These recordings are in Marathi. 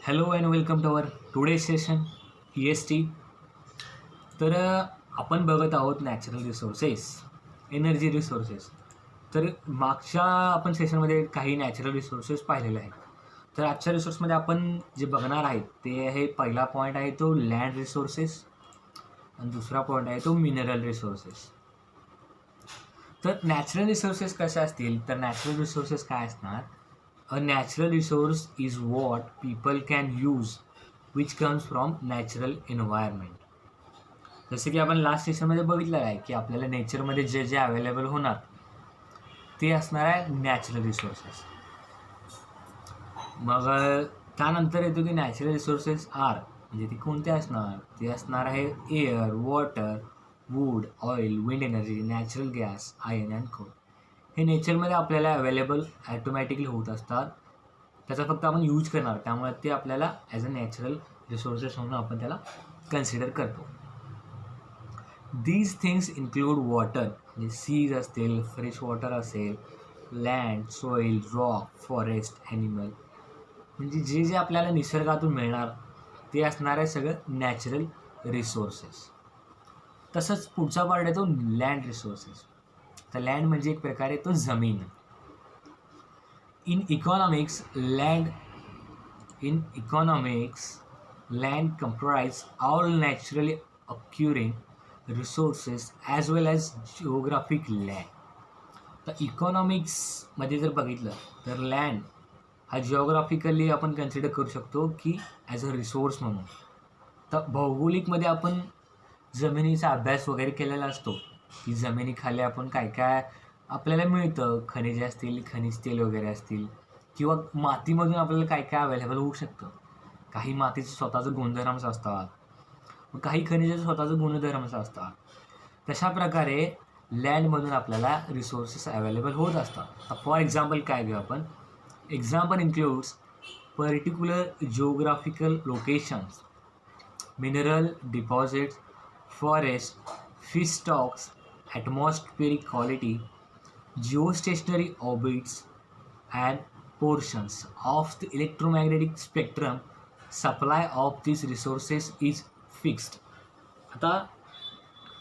Hello and welcome to our today session EST. तर आपण बघत आहोत नॅचरल रिसोर्सेस, एनर्जी रिसोर्सेस. तर मागच्या आपण सेशनमध्ये काही नॅचरल रिसोर्सेस पाहिलेले आहेत. तर आजच्या रिसोर्समध्ये आपण जे बघणार आहेत ते आहे, पहिला पॉईंट आहे तो लँड रिसोर्सेस आणि दुसरा पॉईंट आहे तो मिनरल रिसोर्सेस. तर नॅचरल रिसोर्सेस कसे असतील, तर नॅचरल रिसोर्सेस काय असणार? A natural resource is what people can use which comes from natural environment. जसं की आपण लास्ट सेशनमध्ये बघितलं आहे की आपल्याला नेचरमध्ये जे जे अवेलेबल होणार ते असणार आहे नॅचरल रिसोर्सेस. मग त्यानंतर येतो की नॅचरल रिसोर्सेस आर, म्हणजे ती कोणते असणार? ते असणार आहे air, water, wood, oil, wind energy, natural gas, iron and coal. हे नेचरमध्ये आपल्याला अवेलेबल ॲटोमॅटिकली होत असतात. त्याचा फक्त आपण यूज करणार, त्यामुळे ते आपल्याला ॲज अ नॅचरल रिसोर्सेस म्हणून आपण त्याला कन्सिडर करतो. दीज थिंग्स इन्क्लूड वॉटर, म्हणजे सीज असतील, फ्रेश वॉटर असेल, land, soil, rock, forest, animal, म्हणजे जे जे आपल्याला निसर्गातून मिळणार ते असणार आहे सगळं नॅचरल रिसोर्सेस. तसंच पुढचा पार्ट आहे तो लँड रिसोर्सेस. तर लँड म्हणजे एक प्रकारे तो जमीन. In economics land comprise all naturally occurring resources as well as geographic land. तर इकॉनॉमिक्समध्ये जर बघितलं तर लँड हा जिओग्राफिकली आपण कन्सिडर करू शकतो की ॲज अ रिसोर्स म्हणून. तर भौगोलिकमध्ये आपण जमिनीचा अभ्यास वगैरे केलेला असतो की जमिनीखाली आपण काय काय आपल्याला मिळतं, खनिजे असतील, खनिज तेल वगैरे असतील, किंवा मातीमधून आपल्याला काय काय अवेलेबल होऊ शकतं. काही मातीचे स्वतःचे गुणधर्मच असतात, मग काही खनिजाचे स्वतःचे गुणधर्मच असतात. तशा प्रकारे लँडमधून आपल्याला रिसोर्सेस अवेलेबल होत असतात. फॉर एक्झाम्पल काय घेऊ आपण? Example includes particular geographical locations, mineral deposits, forest, fish stocks, atmospheric quality, geostationary orbits, and portions of the electromagnetic spectrum. Supply of these resources is fixed. आता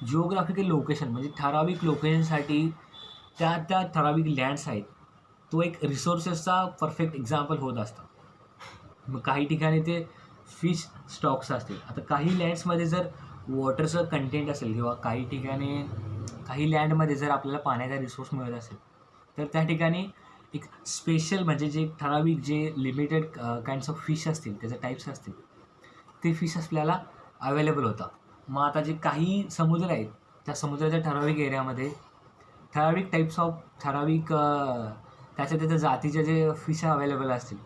जिओग्राफिकल लोकेशन म्हणजे ठराविक लोकेशनसाठी त्या त्या ठराविक लँड्स आहेत, तो एक रिसोर्सेसचा परफेक्ट एक्झाम्पल होत असतं. मग काही ठिकाणी ते फिश स्टॉक्स असतील. आता काही लँड्समध्ये जर वॉटरचं कंटेंट असेल किंवा काही ठिकाणी काही लँडमध्ये जर आपल्याला पाण्याचा रिसोर्स मिळत असेल तर त्या ठिकाणी एक स्पेशल म्हणजे जे ठराविक जे लिमिटेड काइंड्स ऑफ फिश असतील, त्याचे टाईप्स असतील, ते फिश आपल्याला अवेलेबल होतात. मग आता जे काही समुद्र आहेत त्या समुद्राच्या ठराविक एरियामध्ये ठराविक टाईप्स ऑफ ठराविक त्याच्या त्याच्या जातीचे जे फिश अवेलेबल असतील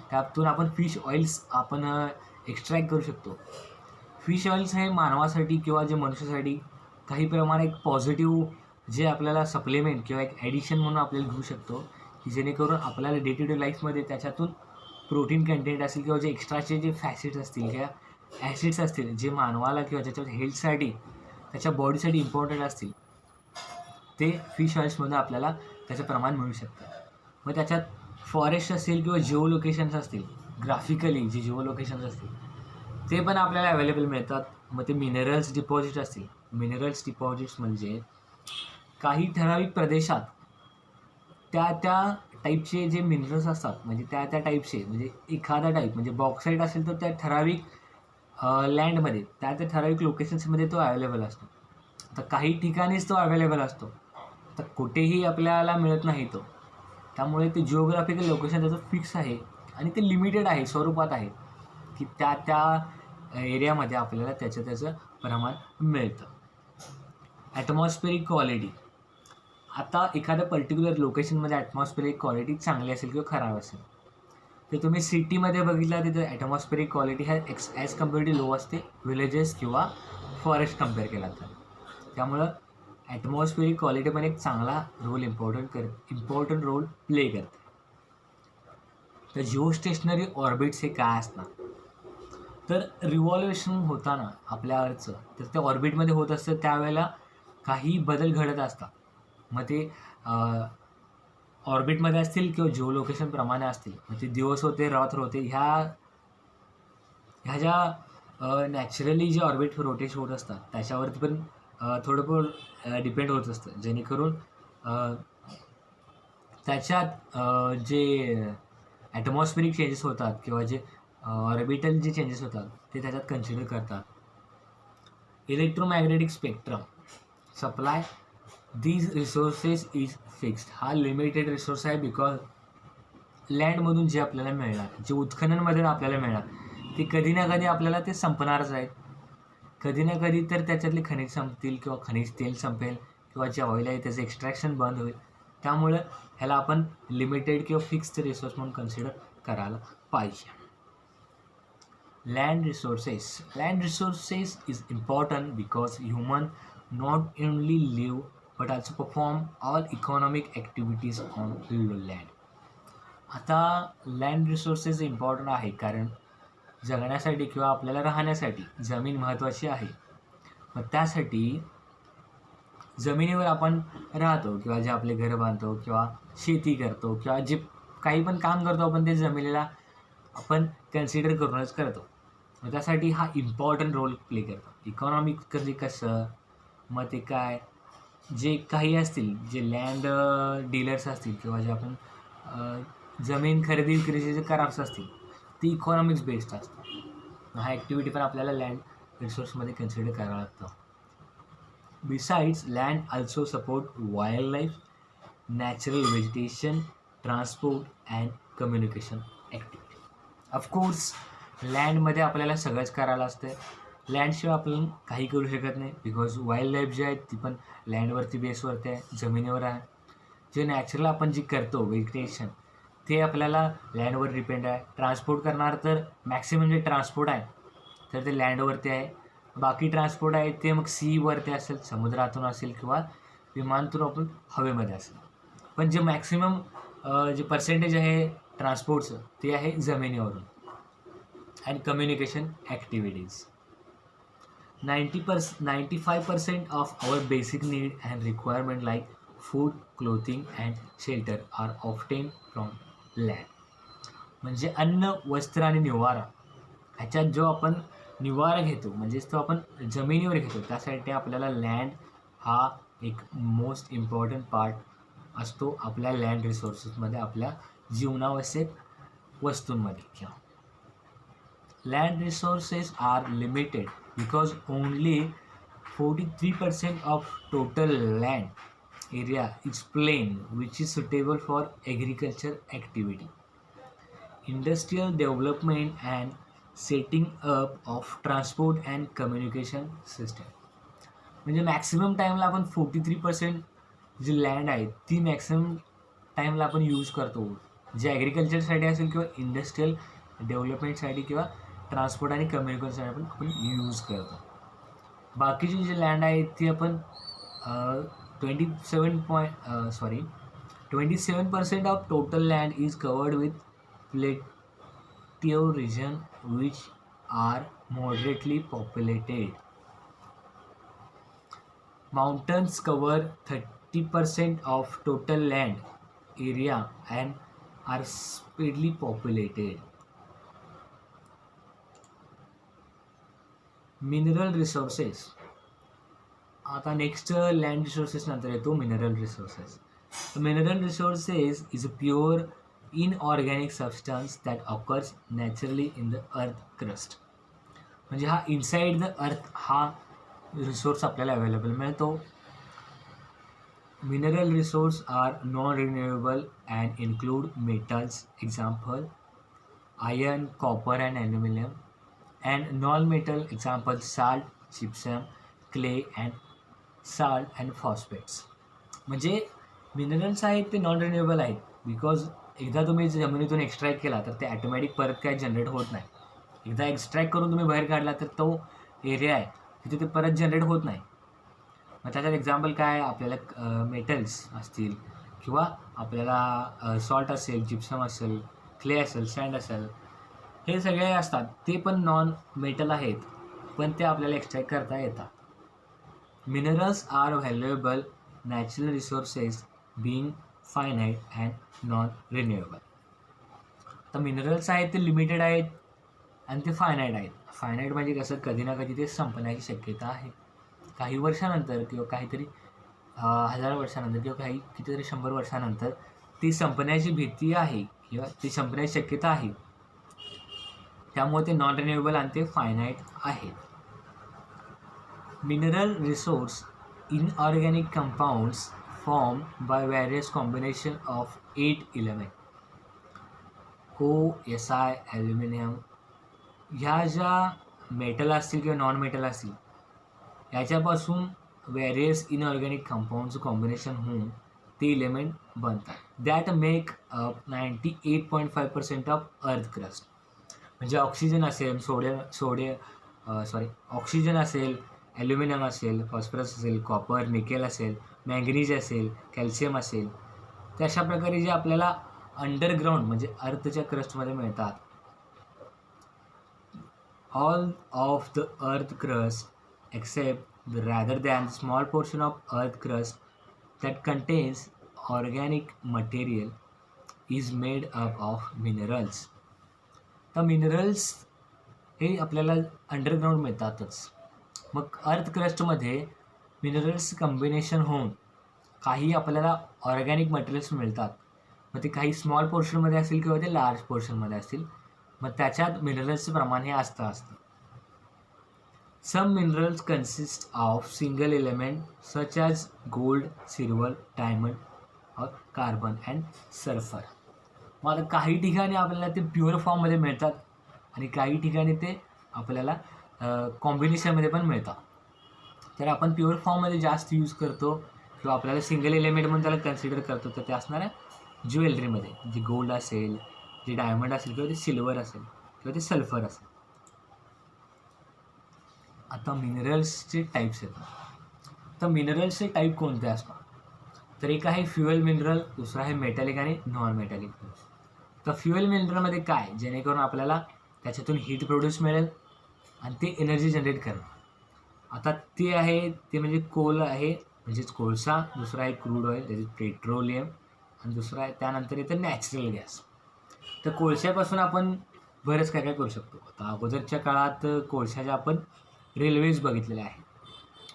त्यातून आपण फिश ऑइल्स आपण एक्स्ट्रॅक्ट करू शकतो. फिश ऑइल्स हे मानवासाठी किंवा जे मनुष्यासाठी काही प्रमाणे एक पॉझिटिव्ह जे आपल्याला सप्लिमेंट किंवा एक ॲडिशन म्हणून आपल्याला घेऊ शकतो, की जेणेकरून आपल्याला डे टू डे लाईफमध्ये त्याच्यातून प्रोटीन कंटेंट असेल किंवा जे एक्स्ट्राचे जे फॅसिड्स असतील किंवा ॲसिड्स असतील जे मानवाला किंवा त्याच्या हेल्थसाठी त्याच्या बॉडीसाठी इम्पॉर्टंट असतील, ते फिश ऑइल्समधून आपल्याला त्याचं प्रमाण मिळू शकतं. मग त्याच्यात फॉरेस्ट असेल किंवा जिओ लोकेशन्स असतील, ग्राफिकली जे जिओ लोकेशन्स असतील ते पण आपल्याला अवेलेबल मिळतात. मग ते मिनरल्स डिपॉझिट असतील. मिनरल्स डिपॉझिट्स म्हणजे काही ठराविक प्रदेशात त्या त्या टाईपचे जे मिनरल्स असतात, म्हणजे त्या त्या टाईपचे, म्हणजे एखादा टाईप म्हणजे बॉक्साईट असेल तर त्या ठराविक लँडमध्ये त्या त्या ठराविक लोकेशन्समध्ये तो अवेलेबल असतो. तर काही ठिकाणीच तो अवेलेबल असतो, तर कुठेही आपल्याला मिळत नाही तो. त्यामुळे ते जिओग्राफिकल लोकेशन त्याचं फिक्स आहे आणि ते लिमिटेड आहे, स्वरूपात आहे, की त्या त्या एरियामध्ये आपल्याला त्याचं प्रमाण मिळतं. Atmospheric quality. आता एखाद्या पर्टिक्युलर लोकेशनमध्ये ॲटमॉस्फेरिक क्वालिटी चांगली असेल किंवा खराब असेल, तर तुम्ही सिटीमध्ये बघितला तिथं ॲटमॉस्फेरिक क्वालिटी ह्या ॲज कम्पेअर टू लो असते विलेजेस किंवा फॉरेस्ट कम्पेअर केला तर. त्यामुळं ॲटमॉस्फेरिक क्वालिटी पण एक चांगला रोल इम्पॉर्टंट रोल प्ले करते. तर जिओस्टेशनरी ऑर्बिट्स हे काय असणार? तर रिव्हॉल्युशन होताना आपल्या अर्थचं तर ते ऑर्बिटमध्ये होत असतं, त्यावेळेला काही बदल घडत असतात. मग ते ऑर्बिटमध्ये असतील किंवा जिओ लोकेशनप्रमाणे असतील, मग ते दिवस होते, रात्र होते, ह्या ह्या ज्या नॅचरली जे ऑर्बिट रोटेट होत असतात त्याच्यावरती पण थोडंफार डिपेंड होत असतं, जेणेकरून त्याच्यात जे ॲटमॉस्फेरिक चेंजेस होतात किंवा जे ऑर्बिटल जे चेंजेस होतात ते त्याच्यात कन्सिडर करतात. Electromagnetic spectrum supply these resources is fixed. हा लिमिटेड रिसोर्स आहे बिकॉज लँडमधून जे आपल्याला मिळणार, जे उत्खननमधून आपल्याला मिळणार, ते कधी ना कधी आपल्याला ते संपणारच आहेत. कधी ना कधी तर त्याच्यातले खनिज संपतील किंवा खनिज तेल संपेल किंवा जे ऑइल आहे त्याचं एक्स्ट्रॅक्शन बंद होईल. त्यामुळं ह्याला आपण लिमिटेड किंवा फिक्स्ड रिसोर्स म्हणून कन्सिडर करायला पाहिजे. Land resources. Land resources is important because human not only live but also perform all economic activities on land. आता लँड रिसोर्सेस इम्पॉर्टंट आहे कारण जगण्यासाठी किंवा आपल्याला राहण्यासाठी जमीन महत्त्वाची आहे. मग त्यासाठी जमिनीवर आपण राहतो किंवा जे आपले घर बांधतो किंवा शेती करतो किंवा जे काही पण काम करतो आपण ते जमिनीला आपण कन्सिडर करूनच करतो. मग त्यासाठी हा इम्पॉर्टंट रोल प्ले करतो. इकॉनॉमिक कधी कसं, मग ते काय जे काही असतील, जे लँड डीलर्स असतील किंवा जे आपण जमीन खरेदी विक्रीचे जे करार्स असतील ती इकॉनॉमिक्स बेस्ड असतात. हा ॲक्टिव्हिटी पण आपल्याला लँड रिसोर्समध्ये कन्सिडर करावं लागतं. Besides, land also support wildlife, natural vegetation, transport and communication activity. Of course, लँडमध्ये आपल्याला सगळंच करायला असतं. लँडशिवाय आपण काही करू शकत नाही बिकॉज वाईल्ड लाईफ जी आहे ती पण लँडवरती बेसवरती आहे, जमिनीवर आहे. जे नॅचरल आपण जे करतो व्हेजिटेशन ते आपल्याला लँडवर डिपेंड आहे. ट्रान्सपोर्ट करणार तर मॅक्सिमम जे ट्रान्सपोर्ट आहे तर ते लँडवरती आहे. बाकी ट्रान्सपोर्ट आहे ते मग सीवरती असेल, समुद्रातून असेल किंवा विमानातून आपण हवेमध्ये असेल. पण जे मॅक्सिमम जे पर्सेंटेज आहे ट्रान्सपोर्टचं ते आहे जमिनीवरून. And communication activities. 95% of our basic need and requirement like food, clothing and shelter are obtained from land. म्हणजे अन्न, वस्त्र आणि निवारा ह्याच्यात जो आपण निवारा घेतो म्हणजेच तो आपण जमिनीवर घेतो त्यासाठी आपल्याला लँड हा एक मोस्ट इम्पॉर्टंट पार्ट असतो आपल्या लँड रिसोर्सेसमध्ये, आपल्या जीवनावश्यक वस्तूंमध्ये. किंवा land resources are limited because only 43% of total land area is plain which is suitable for agriculture activity, industrial development and setting up of transport and communication system. म्हणजे मॅक्सिमम टाईमला आपण 43% जी लँड आहे ती मॅक्सिमम टाईमला आपण यूज करतो, जे ॲग्रिकल्चरसाठी असेल किंवा इंडस्ट्रियल डेव्हलपमेंटसाठी किंवा ट्रान्सपोर्ट आणि कम्युनिकेशनसाठी आपण यूज करतो. बाकीची जी लँड आहे ती आपण 27% of total land is covered with plateau region which are moderately populated. Mountains cover 30% of total land area and are sparsely populated. Mineral resources. आता नेक्स्ट लँड रिसोर्सेस नंतर येतो mineral resources. Mineral resources is a pure inorganic substance that occurs naturally in the earth crust. म्हणजे हा इनसाइड द अर्थ हा रिसोर्स आपल्याला अवेलेबल मिळतो. Mineral resource are non renewable and include metals, example iron, copper and aluminium, and non-metal example salt, gypsum, clay and salt and phosphates. म्हणजे मिनरल्स आहेत ते नॉन रिन्युएबल आहेत बिकॉज एकदा तुम्ही जमिनीतून एक्स्ट्रॅक्ट केला तर ते ॲटोमॅटिक परत काय जनरेट होत नाही. एकदा एक्स्ट्रॅक्ट करून तुम्ही बाहेर काढला तर तो एरिया आहे तिथे ते परत जनरेट होत नाही. मग त्याच्यात एक्झाम्पल काय आपल्याला मेटल्स असतील किंवा आपल्याला सॉल्ट असेल, जिप्सम असेल, क्ले असेल, सँड असेल, हे सगळे असतात ते पण नॉन मेटल आहेत पण ते आपल्याला एक्स्ट्रॅक्ट करता येतात. Minerals are valuable natural resources being finite and non renewable. तर मिनरल्स आहेत ते लिमिटेड आहेत आणि ते फायनाईट आहेत. फायनाईट म्हणजे कसं, कधी ना कधी ते संपण्याची शक्यता आहे. काही वर्षानंतर किंवा काहीतरी हजार वर्षानंतर किंवा काही कितीतरी 100 वर्षानंतर ती संपण्याची भीती आहे किंवा ती संपण्याची शक्यता आहे. त्यामुळे ते नॉन रिन्युएबल आणि ते फायनाईट आहेत. Mineral resource inorganic compounds form by various combination of 8 element OSI, aluminium, ह्या ज्या मेटल असतील किंवा नॉन मेटल असतील याच्यापासून व्हॅरियस इनऑर्गॅनिक कंपाऊंडचं कॉम्बिनेशन होऊन ते इलेमेंट बनतात. That make up 98.5% of earth crust. म्हणजे ऑक्सिजन असेल, ऑक्सिजन असेल, ॲल्युमिनियम असेल, फॉस्फरस असेल, कॉपर, निकेल असेल, मॅंगनीज असेल, कॅल्शियम असेल, तर अशा प्रकारे जे आपल्याला अंडरग्राऊंड म्हणजे अर्थच्या क्रस्टमध्ये मिळतात. All of the earth crust except rather than small portion of earth crust that contains organic material is made up of minerals. तर मिनरल्स हे आपल्याला अंडरग्राऊंड मिळतातच. मग अर्थ क्रस्टमध्ये मिनरल्स कॉम्बिनेशन होऊन काही आपल्याला ऑर्गॅनिक मटेरियल्स मिळतात. मग ते काही स्मॉल पोर्शनमध्ये असतील किंवा ते लार्ज पोर्शनमध्ये असतील. मग त्याच्यात मिनरल्सचं प्रमाण हे असतं. Some minerals consist of single element such as gold, silver, diamond or carbon and sulfur. मग आता काही ठिकाणी आपल्याला ते प्युअर फॉर्ममध्ये मिळतात आणि काही ठिकाणी ते आपल्याला कॉम्बिनेशनमध्ये पण मिळतात. तर आपण प्युअर फॉर्ममध्ये जास्त यूज करतो किंवा आपल्याला सिंगल एलिमेंट म्हणून त्याला कन्सिडर करतो. तर ते असणार आहे ज्वेलरीमध्ये, जे गोल्ड असेल, जे डायमंड असेल किंवा ते सिल्वर असेल किंवा ते सल्फर असेल. आता मिनरल्सचे टाईप्स आहेत. तर मिनरल्सचे टाईप कोणते असतात, तर एक आहे फ्युएल मिनरल, दुसरा आहे मेटॅलिक आणि नॉन मेटॅलिक. तर फ्युएल मिनरलमध्ये काय, जेणेकरून आपल्याला त्याच्यातून हीट प्रोड्यूस मिळेल आणि ते एनर्जी जनरेट करेल. आता ते आहे ते म्हणजे कोल आहे, म्हणजेच कोळसा. दुसरा आहे क्रूड ऑइल, त्याचे पेट्रोलियम. आणि दुसरा आहे त्यानंतर येतं नॅचरल गॅस. तर कोळशापासून आपण बरंच काय काय करू शकतो. आता अगोदरच्या काळात कोळशाच्या आपण रेल्वेज बघितलेल्या आहेत.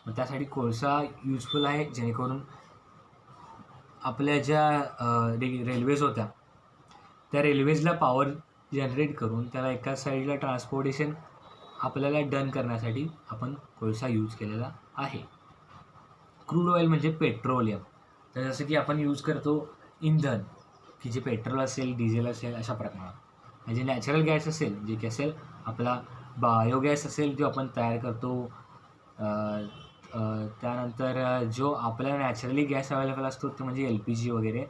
मग त्यासाठी कोळसा युजफुल आहे, जेणेकरून आपल्या ज्या रेल्वेज होत्या त्या रेल्वेजला पॉवर जनरेट करून त्याला एका साईडला ट्रान्सपोर्टेशन आपल्याला डन करण्यासाठी आपण कोळसा यूज केलेला आहे. क्रूड ऑइल म्हणजे पेट्रोलियम. तर जसं की आपण यूज करतो इंधन, की जे पेट्रोल असेल, डिझेल असेल, अशा प्रकारात. म्हणजे नॅचरल गॅस असेल, जे की असेल आपला बायोगॅस असेल, जो आपण तयार करतो. त्यानंतर जो आपल्याला नॅचरली गॅस अवेलेबल असतो तो म्हणजे LPG वगैरे,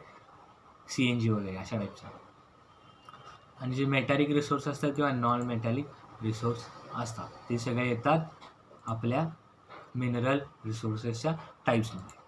CNG वगैरे अशा टाईपचा. आणि जे मेटॅलिक रिसोर्स असतात किंवा नॉन मेटॅलिक रिसोर्स असतात ते सगळे येतात आपल्या मिनरल रिसोर्सेसच्या टाईप्समध्ये.